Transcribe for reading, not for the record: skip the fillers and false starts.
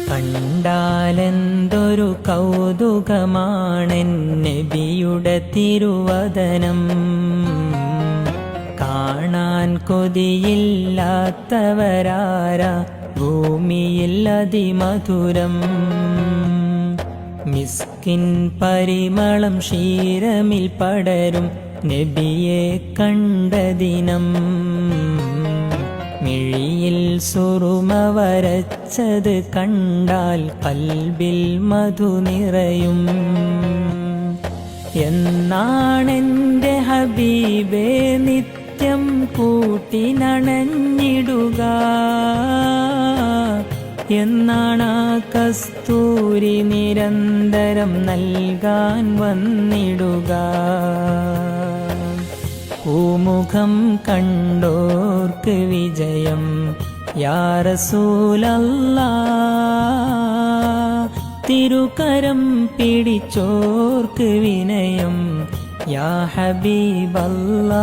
കണ്ടാലെന്തൊരു കൗതുകമാണെൻ നബിയുടെ തിരുവദനം. കാണാൻ കൊതിയില്ലാത്തവരാരാ ഭൂമിയിൽ അതിമധുരം. മിസ്കിൻ പരിമളം ക്ഷീരമിൽ പടരും നബിയെ കണ്ട ദിനം. മിഴിയിൽ സുറുമ വരച്ചത് കണ്ടാൽ കൽബിൽ മധു നിറയും. എന്നാണെൻ്റെ ഹബീബേ നിത്യം കൂട്ടിനണഞ്ഞിടുക, എന്നാണാ കസ്തൂരി നിരന്തരം നൽകാൻ വന്നിടുക. പൂമുഖം കണ്ടോർക്ക് വിജയം യാ റസൂലല്ലാഹ്. തിരുകരം പിടിച്ചോർക്ക് വിനയം യാ ഹബീബല്ലാഹ്.